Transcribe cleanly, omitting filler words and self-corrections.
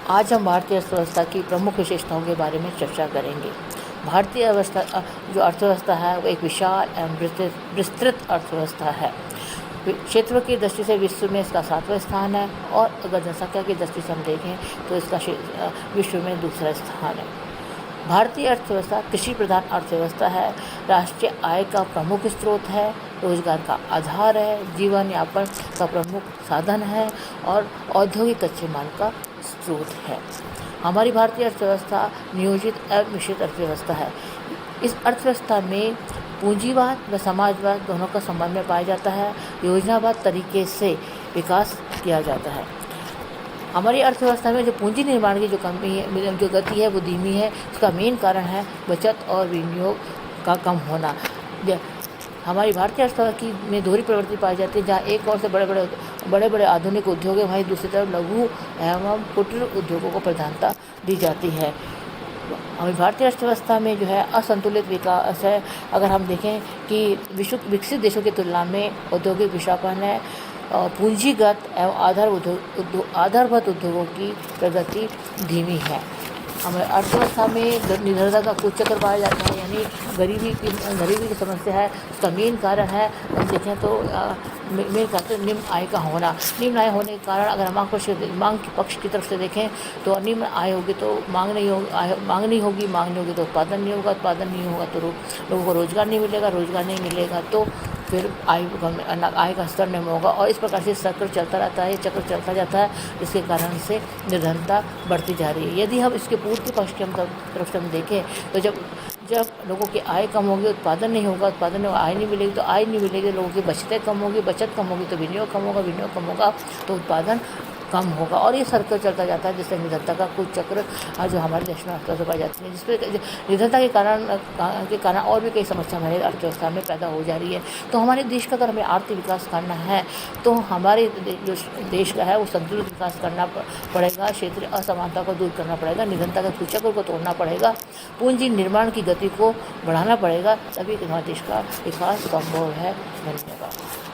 आज हम भारतीय अर्थव्यवस्था की प्रमुख विशेषताओं के बारे में चर्चा करेंगे। भारतीय अर्थव्यवस्था है वो एक विशाल एवं विस्तृत अर्थव्यवस्था है। क्षेत्र की दृष्टि से विश्व में इसका 7वां स्थान है और अगर जनसंख्या की दृष्टि से हम देखें तो इसका विश्व में दूसरा स्थान है। भारतीय अर्थव्यवस्था कृषि प्रधान अर्थव्यवस्था है, राष्ट्रीय आय का प्रमुख स्रोत है, रोजगार का आधार है, जीवन यापन का प्रमुख साधन है और औद्योगिक कच्चे माल का स्रोत है। हमारी भारतीय अर्थव्यवस्था नियोजित एवं मिश्रित अर्थव्यवस्था है। इस अर्थव्यवस्था में पूंजीवाद व समाजवाद दोनों का समन्वय पाया जाता है। योजनाबद्ध तरीके से विकास किया जाता है। हमारी अर्थव्यवस्था में जो पूंजी निर्माण की जो कमी है, जो गति है वो धीमी है। उसका मेन कारण है बचत और विनियोग का कम होना। हमारी भारतीय अर्थव्यवस्था में दोहरी प्रवृत्ति पाई जाती है, जहाँ एक ओर से बड़े बड़े आधुनिक उद्योग है, वहीं दूसरी तरफ लघु एवं कुटीर उद्योगों को प्रधानता दी जाती है। हमारी भारतीय अर्थव्यवस्था में जो है असंतुलित विकास है। अगर हम देखें कि विकसित देशों की तुलना में औद्योगिक विशाखन है, पूंजीगत एवं आधारभूत उद्योगों की प्रगति धीमी है। हमारे अर्थव्यवस्था में निर्धनता का कुचक्र पाया जाता है, यानी गरीबी की समस्या है। उसका मेन कारण है, हम देखें तो मेन कारण निम्न आय का होना। निम्न आय होने के कारण अगर हम मांग के पक्ष की तरफ से देखें तो निम्न आय होगी तो मांग नहीं होगी तो उत्पादन नहीं होगा तो लोगों को रोजगार नहीं मिलेगा तो फिर आय का स्तर निम्न होगा और इस प्रकार से चक्र चलता जाता है, जिसके कारण से निर्धनता बढ़ती जा रही है। यदि हम इसके पूर्ति पक्ष की तरफ से हम देखें तो जब लोगों की आय कम होगी, उत्पादन नहीं होगा, आय नहीं मिलेगी, लोगों की बचत कम होगी तो विनियोग कम होगा तो उत्पादन कम होगा और ये सर्कल चलता जाता है, जिससे निर्धनता का कुछ चक्र जो हमारे देश में अर्थव्यवस्था पाई जाती है, जिसपे निर्धनता के कारण और भी कई समस्या हमारे अर्थव्यवस्था में पैदा हो जा रही है। तो हमारे देश का अगर हमें आर्थिक विकास करना है तो हमारे जो देश का है वो संतुलित विकास करना पड़ेगा, क्षेत्रीय असमानता को दूर करना पड़ेगा, निर्धनता के कुचक्र को तोड़ना पड़ेगा, पूंजी निर्माण की गति को बढ़ाना पड़ेगा, तभी हमारे देश का विकास संभव है। धन्यवाद।